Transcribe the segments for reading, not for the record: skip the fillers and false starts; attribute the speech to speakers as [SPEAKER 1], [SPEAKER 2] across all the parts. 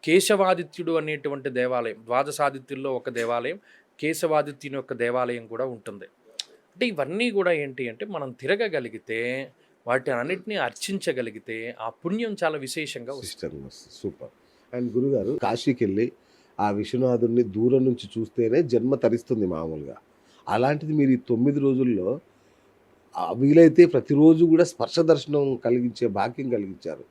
[SPEAKER 1] కేశవాదిత్యుడు అనేటువంటి దేవాలయం, ద్వాదశాదిత్యుల్లో ఒక దేవాలయం, కేశవాదిత్యుని యొక్క దేవాలయం కూడా ఉంటుంది. అంటే ఇవన్నీ కూడా ఏంటి అంటే మనం తిరగగలిగితే, వాటినన్నిటిని అర్చించగలిగితే ఆ పుణ్యం చాలా విశేషంగా వస్తుంది.
[SPEAKER 2] System super. అండ్ గురుగారు కాశీకెళ్ళి ఆ విశ్వనాథుడిని దూరం నుంచి చూస్తేనే జన్మ తరిస్తుంది మామూలుగా. అలాంటిది మీరు ఈ 9 రోజుల్లో వీలైతే ప్రతిరోజు కూడా స్పర్శ దర్శనం కలిగించే భాగ్యం కలిగించారు.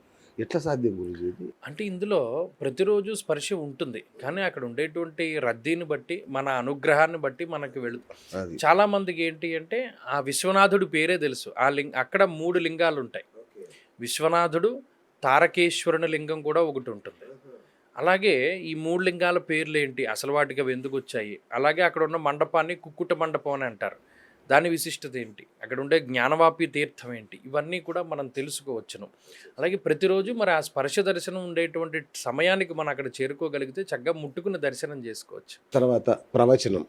[SPEAKER 2] ఎట్లా సాధ్యం గురూజీ ఇది?
[SPEAKER 1] అంటే ఇందులో ప్రతిరోజు స్పర్శ ఉంటుంది. కానీ అక్కడ ఉండేటువంటి రద్దీని బట్టి, మన అనుగ్రహాన్ని బట్టి మనకి
[SPEAKER 2] అది.
[SPEAKER 1] చాలామందికి ఏంటి అంటే ఆ విశ్వనాథుడి పేరే తెలుసు. అక్కడ 3 లింగాలుంటాయి. విశ్వనాథుడు, తారకేశ్వరుని లింగం కూడా ఒకటి ఉంటుంది. అలాగే ఈ 3 లింగాల పేర్లేంటి? అసలు వాటికి అవి ఎందుకొచ్చాయి? అలాగే అక్కడ ఉన్న మండపాన్ని కుక్కుట మండపం అని అంటారు. దాని విశిష్టత ఏంటి? అక్కడ ఉండే జ్ఞానవాపి తీర్థం ఏంటి? ఇవన్నీ కూడా మనం తెలుసుకోవచ్చును. అలాగే ప్రతిరోజు మరి ఆ స్పర్శ దర్శనం ఉండేటువంటి సమయానికి మనం అక్కడ చేరుకోగలిగితే చక్కగా ముట్టుకుని దర్శనం చేసుకోవచ్చు.
[SPEAKER 2] తర్వాత ప్రవచనం,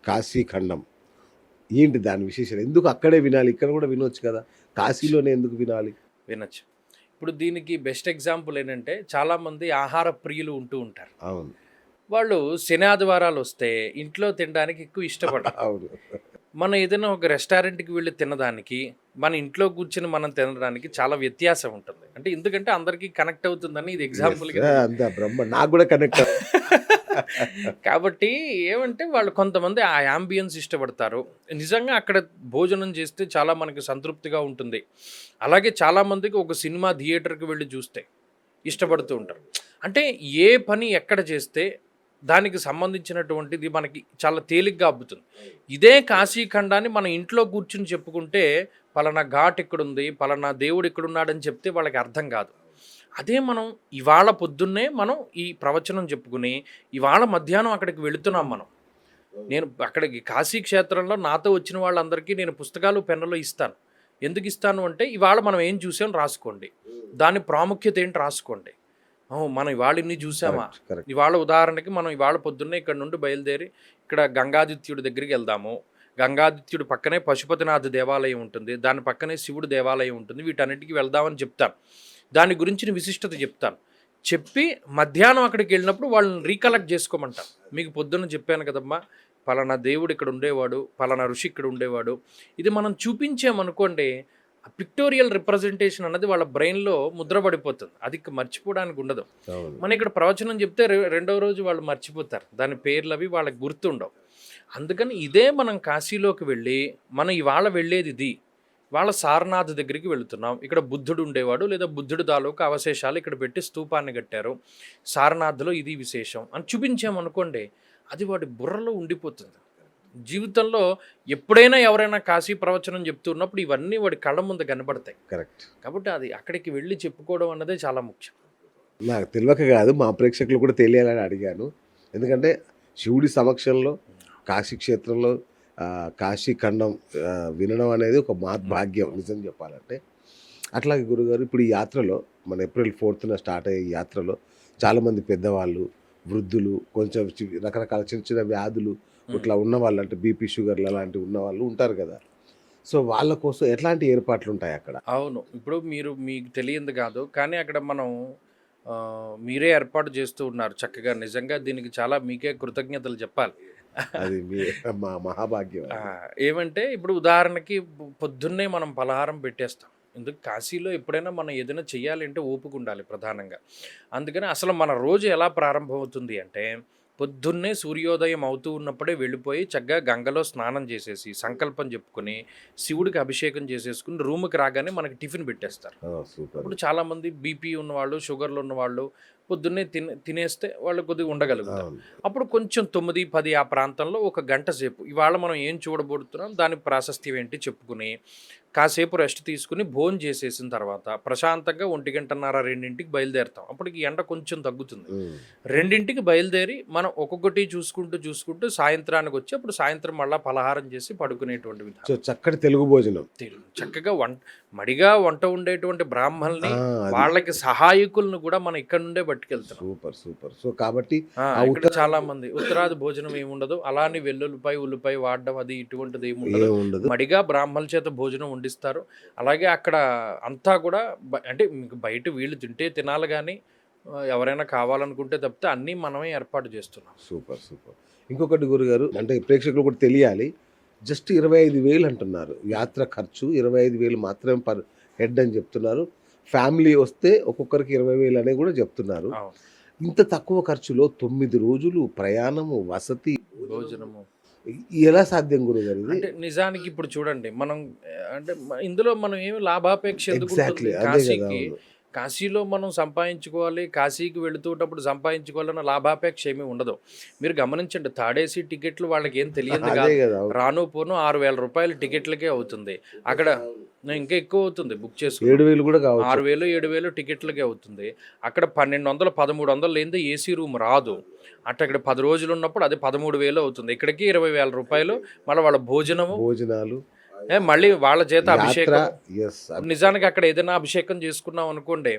[SPEAKER 2] కాశీఖండం ఏంటి దాని విశేషం? ఎందుకు అక్కడే వినాలి? ఇక్కడ కూడా వినొచ్చు కదా, కాశీలోనే ఎందుకు వినాలి?
[SPEAKER 1] వినొచ్చు. ఇప్పుడు దీనికి బెస్ట్ ఎగ్జాంపుల్ ఏంటంటే చాలామంది ఆహార ప్రియులు ఉంటూ ఉంటారు.
[SPEAKER 2] అవును.
[SPEAKER 1] వాళ్ళు శని ఆదివారాలు వస్తే ఇంట్లో తినడానికి ఎక్కువ ఇష్టపడరు.
[SPEAKER 2] అవును.
[SPEAKER 1] మనం ఏదైనా ఒక రెస్టారెంట్కి వెళ్ళి తినడానికి, మన ఇంట్లో కూర్చొని మనం తినడానికి చాలా వ్యత్యాసం ఉంటుంది. అంటే ఎందుకంటే అందరికీ కనెక్ట్ అవుతుందని ఇది ఎగ్జాంపుల్గా.
[SPEAKER 2] అంత బ్రహ్మ నాకు కూడా కనెక్ట్.
[SPEAKER 1] కాబట్టి ఏమంటే వాళ్ళు కొంతమంది ఆ యాంబియన్స్ ఇష్టపడతారు. నిజంగా అక్కడ భోజనం చేస్తే చాలా మనకి సంతృప్తిగా ఉంటుంది. అలాగే చాలామందికి ఒక సినిమా థియేటర్కి వెళ్ళి చూస్తే ఇష్టపడుతూ ఉంటారు. అంటే ఏ పని ఎక్కడ చేస్తే దానికి సంబంధించినటువంటిది మనకి చాలా తేలిగ్గా అబ్బుతుంది. ఇదే కాశీఖండాన్ని మన ఇంట్లో కూర్చుని చెప్పుకుంటే పలానా ఘాట్ ఇక్కడుంది, పలానా దేవుడు ఇక్కడున్నాడని చెప్తే వాళ్ళకి అర్థం కాదు. అదే మనం ఇవాళ పొద్దున్నే మనం ఈ ప్రవచనం చెప్పుకుని ఇవాళ మధ్యాహ్నం అక్కడికి వెళుతున్నాం మనం. నేను అక్కడికి కాశీ క్షేత్రంలో నాతో వచ్చిన వాళ్ళందరికీ నేను పుస్తకాలు పెన్నులు ఇస్తాను. ఎందుకు ఇస్తాను అంటే ఇవాళ మనం ఏం చూసాం రాసుకోండి, దాని ప్రాముఖ్యత ఏంటి రాసుకోండి. మనం ఇవాళ ఇన్ని చూసామా? ఇవాళ ఉదాహరణకి మనం ఇవాళ పొద్దున్నే ఇక్కడ నుండి బయలుదేరి ఇక్కడ గంగాదిత్యుడి దగ్గరికి వెళ్దాము. గంగాదిత్యుడి పక్కనే పశుపతినాథ దేవాలయం ఉంటుంది, దాని పక్కనే శివుడు దేవాలయం ఉంటుంది. వీటన్నిటికీ వెళ్దామని చెప్తాను. దాని గురించిన విశిష్టత చెప్తాను. చెప్పి మధ్యాహ్నం అక్కడికి వెళ్ళినప్పుడు వాళ్ళని రీకలెక్ట్ చేసుకోమంటాను. మీకు పొద్దున్న చెప్పాను కదమ్మా, పలానా దేవుడు ఇక్కడ ఉండేవాడు, పలానా ఋషి ఇక్కడ ఉండేవాడు. ఇది మనం చూపించామనుకోండి, ఆ పిక్టోరియల్ రిప్రజెంటేషన్ అన్నది వాళ్ళ బ్రెయిన్లో ముద్రపడిపోతుంది. అది మర్చిపోవడానికి ఉండదు. మనం ఇక్కడ ప్రవచనం చెప్తే రెండవ రోజు వాళ్ళు మర్చిపోతారు, దాని పేర్లు అవి వాళ్ళకి గుర్తుండవు. అందుకని ఇదే మనం కాశీలోకి వెళ్ళి మనం ఇవాళ వెళ్ళేది ఇది. వాళ్ళ సారనాథ్ దగ్గరికి వెళుతున్నాం. ఇక్కడ బుద్ధుడు ఉండేవాడు, లేదా బుద్ధుడు తాలూకు అవశేషాలు ఇక్కడ పెట్టి స్తూపాన్ని కట్టారు, సారనాథ్లో ఇది విశేషం అని చూపించామనుకోండి, అది వాడి బుర్రలో ఉండిపోతుంది. జీవితంలో ఎప్పుడైనా ఎవరైనా కాశీ ప్రవచనం చెప్తున్నప్పుడు ఇవన్నీ వాడి కళ్ళ ముందు కనబడతాయి.
[SPEAKER 2] కరెక్ట్.
[SPEAKER 1] కాబట్టి అది అక్కడికి వెళ్ళి చెప్పుకోవడం అన్నదే చాలా ముఖ్యం.
[SPEAKER 2] నాకు తెలియక కాదు, మా ప్రేక్షకులు కూడా తెలియాలని అడిగాను. ఎందుకంటే శివుడి సమక్షంలో కాశీ క్షేత్రంలో కాశీఖండం వినడం అనేది ఒక మహద్భాగ్యం నిజం చెప్పాలంటే. అట్లాగే గురుగారు, ఇప్పుడు ఈ యాత్రలో మన ఏప్రిల్ 4th స్టార్ట్ అయ్యే ఈ యాత్రలో చాలామంది పెద్దవాళ్ళు, వృద్ధులు, కొంచెం రకరకాల చిన్న చిన్న వ్యాధులు ఇట్లా ఉన్నవాళ్ళు, అంటే బీపీ షుగర్లు అలాంటివి ఉన్నవాళ్ళు ఉంటారు కదా. సో వాళ్ళ కోసం ఎట్లాంటి ఏర్పాట్లు ఉంటాయి అక్కడ?
[SPEAKER 1] అవును, ఇప్పుడు మీకు తెలియంది కాదు, కానీ అక్కడ మనం మీరే ఏర్పాటు చేస్తూ ఉన్నారు చక్కగా. నిజంగా దీనికి చాలా మీకే కృతజ్ఞతలు చెప్పాలి.
[SPEAKER 2] అది మా మహాభాగ్యం.
[SPEAKER 1] ఏమంటే ఇప్పుడు ఉదాహరణకి పొద్దున్నే మనం పలహారం పెట్టేస్తాం. ఎందుకు కాశీలో ఎప్పుడైనా మనం ఏదైనా చెయ్యాలంటే ఓపిక ఉండాలి ప్రధానంగా. అందుకని అసలు మన రోజు ఎలా ప్రారంభమవుతుంది అంటే పొద్దున్నే సూర్యోదయం అవుతూ ఉన్నప్పుడే వెళ్ళిపోయి చక్కగా గంగలో స్నానం చేసేసి సంకల్పం చెప్పుకొని శివుడికి అభిషేకం చేసేసుకుని రూమ్కి రాగానే మనకి టిఫిన్ పెట్టేస్తారు. ఇప్పుడు చాలామంది బీపీ ఉన్నవాళ్ళు, షుగర్లు ఉన్నవాళ్ళు పొద్దున్నే తినేస్తే వాళ్ళు కొద్దిగా ఉండగలుగుతారు. అప్పుడు కొంచెం 9-10 ఆ ప్రాంతంలో ఒక గంట సేపు ఇవాళ మనం ఏం చూడబోతున్నాం, దాని ప్రాశస్త్యం ఏంటి చెప్పుకుని కాసేపు రెస్ట్ తీసుకుని భోజనం చేసేసిన తర్వాత ప్రశాంతంగా 1:30, 2ంటికి బయలుదేరుతాం. అప్పటికి ఎండ కొంచెం తగ్గుతుంది. 2ంటికి బయలుదేరి మనం ఒక్కొక్కటి చూసుకుంటూ సాయంత్రానికి వచ్చి అప్పుడు సాయంత్రం మళ్ళీ పలహారం చేసి పడుకునేటువంటి విధానం.
[SPEAKER 2] చక్కటి తెలుగు భోజనం,
[SPEAKER 1] చక్కగా మడిగా వంట ఉండేటువంటి బ్రాహ్మణుల్ని, వాళ్ళకి సహాయకులను కూడా మనం ఇక్కడ నుండే పట్టుకెళ్తాం.
[SPEAKER 2] Super super. సో కాబట్టి
[SPEAKER 1] చాలా మంది ఉత్తరాది భోజనం ఏముండదు, అలానే వెల్లుల్లిపాయ ఉల్లిపాయ వాడడం అది ఇటువంటిది ఏముండదు. మడిగా బ్రాహ్మణుల చేత భోజనం వండిస్తారు. అలాగే అక్కడ అంతా కూడా అంటే మీకు బయట వీళ్ళు తింటే తినాలి, కానీ ఎవరైనా కావాలనుకుంటే తప్పితే అన్నీ మనమే ఏర్పాటు చేస్తున్నాం.
[SPEAKER 2] సూపర్. సూపర్. ఇంకొకటి గురుగారు అంటే ప్రేక్షకులు కూడా తెలియాలి. జస్ట్ 25,000 అంటున్నారు. యాత్ర ఖర్చు 25,000 మాత్రమే పర్ హెడ్ అని చెప్తున్నారు. ఫ్యామిలీ వస్తే ఒక్కొక్కరికి 20,000 అని కూడా చెప్తున్నారు.
[SPEAKER 1] అవును.
[SPEAKER 2] ఇంత తక్కువ ఖర్చులో 9 రోజులు ప్రయాణము, వసతి
[SPEAKER 1] భోజనము
[SPEAKER 2] ఎలా సాధ్యం గురుగారు ఇది?
[SPEAKER 1] అంటే నిజానికి ఇప్పుడు చూడండి మనం అంటే ఇందులో మనం ఏమి లాభాపేక్ష ఎందుకు
[SPEAKER 2] ఎగ్జాక్ట్లీ
[SPEAKER 1] ఉంటుంది?
[SPEAKER 2] అదే కదా.
[SPEAKER 1] కాశీకి
[SPEAKER 2] అవును.
[SPEAKER 1] కాశీలో మనం సంపాదించుకోవాలి, కాశీకి వెళుతున్నప్పుడు సంపాదించుకోవాలన్న లాభాపేక్ష ఏమీ ఉండదు. మీరు గమనించండి, థర్డ్ టికెట్లు వాళ్ళకి ఏం తెలియదు
[SPEAKER 2] అదే
[SPEAKER 1] కాదు.
[SPEAKER 2] కదా. అవును.
[SPEAKER 1] రాను పోను 6,000 రూపాయలు టికెట్లకే అవుతుంది. అక్కడ ఇంకా ఎక్కువ అవుతుంది బుక్ చేసుకుని.
[SPEAKER 2] 7,000 కూడా కావచ్చు.
[SPEAKER 1] 6,000 7,000 టికెట్లకే అవుతుంది. అక్కడ 1,200 1,300 లేనిదే ఏసీ రూమ్ రాదు. అట్లా ఇక్కడ 10 రోజులు ఉన్నప్పుడు అది 13,000 అవుతుంది. ఇక్కడికి 20,000 రూపాయలు. మళ్ళీ వాళ్ళ భోజనము,
[SPEAKER 2] భోజనాలు,
[SPEAKER 1] మళ్ళీ వాళ్ళ చేత
[SPEAKER 2] యాత్ర.
[SPEAKER 1] అభిషేకం.
[SPEAKER 2] ఎస్.
[SPEAKER 1] నిజానికి అక్కడ ఏదైనా అభిషేకం చేసుకున్నాం అనుకోండి,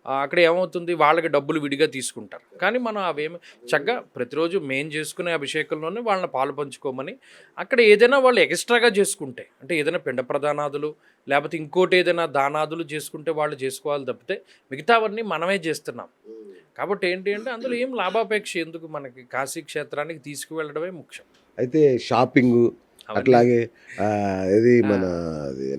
[SPEAKER 1] అక్కడ ఏమవుతుంది, వాళ్ళకి డబ్బులు విడిగా తీసుకుంటారు. కానీ మనం అవేమి చక్కగా ప్రతిరోజు మేం చేసుకునే అభిషేకంలోనే వాళ్ళని పాలు పంచుకోమని, అక్కడ ఏదైనా వాళ్ళు ఎక్స్ట్రాగా చేసుకుంటే, అంటే ఏదైనా పిండ ప్రదానాదులు లేకపోతే ఇంకోటి ఏదైనా దానాదులు చేసుకుంటే వాళ్ళు చేసుకోవాలి తప్పితే మిగతావన్నీ మనమే చేస్తున్నాం. కాబట్టి ఏంటి అంటే అందులో ఏం లాభాపేక్ష ఎందుకు, మనకి కాశీ క్షేత్రానికి తీసుకువెళ్ళడమే ముఖ్యం.
[SPEAKER 2] అయితే షాపింగ్
[SPEAKER 1] అవన్నీ.
[SPEAKER 2] అట్లాగే ఇది మన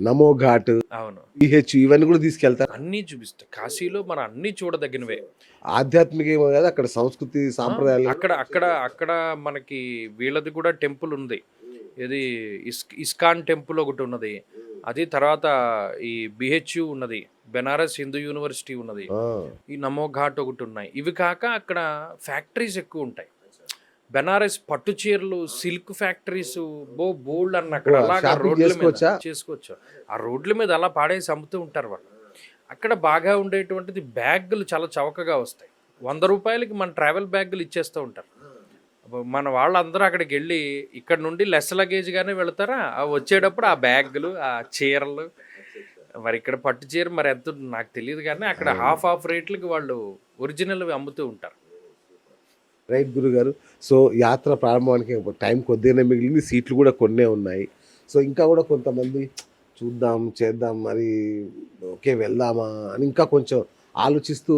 [SPEAKER 2] నమో ఘాట్,
[SPEAKER 1] అవును,
[SPEAKER 2] పిహెచ్ ఇవన్నీ కూడా తీసుకెళ్తారు.
[SPEAKER 1] అన్నీ చూపిస్తాయి. కాశీలో మనం అన్నీ చూడదగినవే.
[SPEAKER 2] ఆధ్యాత్మిక ఏమో కాదు, అక్కడ సంస్కృతి సాంప్రదాయాలు.
[SPEAKER 1] అక్కడ అక్కడ అక్కడ మనకి వీళ్ళది కూడా టెంపుల్ ఉంది. ఇది ఇస్కాన్ టెంపుల్ ఒకటి ఉన్నది. అది తర్వాత ఈ బిహెచ్యు ఉన్నది, బెనారస్ హిందూ యూనివర్సిటీ ఉన్నది,
[SPEAKER 2] ఆ,
[SPEAKER 1] ఈ నమో ఘాట్ ఒకటి ఉన్నాయి. ఇవి కాక అక్కడ ఫ్యాక్టరీస్ ఎక్కువ ఉంటాయి. బెనారస్ పట్టు చీరలు, సిల్క్ ఫ్యాక్టరీస్ బోల్డ్ అన్న అక్కడ
[SPEAKER 2] ఓ,
[SPEAKER 1] అలాగా
[SPEAKER 2] షాపింగ్
[SPEAKER 1] రోడ్ల మీద
[SPEAKER 2] చేసుకోవచ్చా?
[SPEAKER 1] చేసుకోవచ్చు. ఆ రోడ్ల మీద అలా పాడేసి అమ్ముతూ ఉంటారు వాళ్ళు. అక్కడ బాగా ఉండేటువంటిది బ్యాగులు చాలా చవకగా వస్తాయి. 100 రూపాయలకి మన ట్రావెల్ బ్యాగులు ఇచ్చేస్తూ ఉంటారు. మన వాళ్ళందరూ అక్కడికి వెళ్ళి ఇక్కడ నుండి లెస్ లగేజ్గానే వెళతారా, వచ్చేటప్పుడు ఆ బ్యాగులు, ఆ చీరలు. మరి ఇక్కడ పట్టు చీర మరి ఎంత నాకు తెలియదు, కానీ అక్కడ హాఫ్ రేట్లకి వాళ్ళు ఒరిజినల్ అమ్ముతూ ఉంటారు.
[SPEAKER 2] రైట్ గురుగారు. సో యాత్ర ప్రారంభానికి టైం కొద్దిగానే మిగిలింది, సీట్లు కూడా కొన్నే ఉన్నాయి. సో ఇంకా కూడా కొంతమంది చూద్దాం చేద్దాం మరి ఓకే వెళ్దామా అని ఇంకా కొంచెం ఆలోచిస్తూ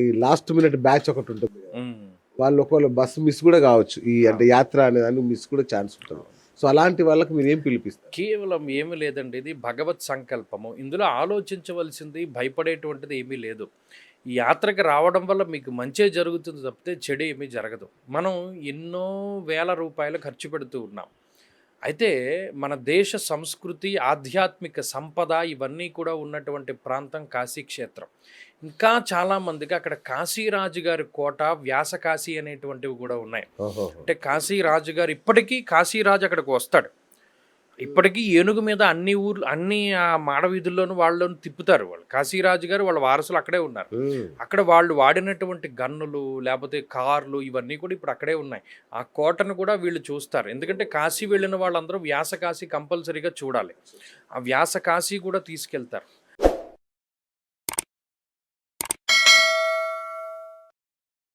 [SPEAKER 2] ఈ లాస్ట్ మినిట్ బ్యాచ్ ఒకటి ఉంటుంది.
[SPEAKER 1] ఉమ్.
[SPEAKER 2] వాళ్ళు ఒకవేళ బస్సు మిస్ కూడా కావచ్చు, ఈ అంటే యాత్ర అనేదాన్ని మిస్ కూడా ఛాన్స్ ఉంటుంది. సో అలాంటి వాళ్ళకి మీరు ఏం పిలిపిస్తారు?
[SPEAKER 1] కేవలం ఏమీ లేదండి, ఇది భగవత్ సంకల్పము. ఇందులో ఆలోచించవలసింది భయపడేటువంటిది ఏమీ లేదు. ఈ యాత్రకి రావడం వల్ల మీకు మంచే జరుగుతుంది తప్పితే చెడు ఏమీ జరగదు. మనం ఎన్నో వేల రూపాయలు ఖర్చు పెడుతూ ఉన్నాం. అయితే మన దేశ సంస్కృతి, ఆధ్యాత్మిక సంపద ఇవన్నీ కూడా ఉన్నటువంటి ప్రాంతం కాశీ క్షేత్రం. ఇంకా చాలామందికి అక్కడ కాశీరాజు గారి కోట, వ్యాసకాశీ అనేటువంటివి కూడా ఉన్నాయి.
[SPEAKER 2] ఓహో.
[SPEAKER 1] అంటే కాశీరాజు గారు ఇప్పటికీ కాశీరాజు అక్కడికి వస్తాడు. ఇప్పటికీ ఏనుగు మీద అన్ని ఊర్లు, అన్ని ఆ మాడవీధుల్లోనూ వాళ్ళను తిప్పుతారు. వాళ్ళు కాశీరాజు గారు వాళ్ళ వారసులు అక్కడే ఉన్నారు. అక్కడ వాళ్ళు వాడినటువంటి గన్నులు లేకపోతే కార్లు ఇవన్నీ కూడా ఇప్పుడు అక్కడే ఉన్నాయి. ఆ కోటను కూడా వీళ్ళు చూస్తారు. ఎందుకంటే కాశీ వెళ్ళిన వాళ్ళందరూ వ్యాసకాశీ కంపల్సరీగా చూడాలి. ఆ వ్యాసకాశీ కూడా తీసుకెళ్తారు.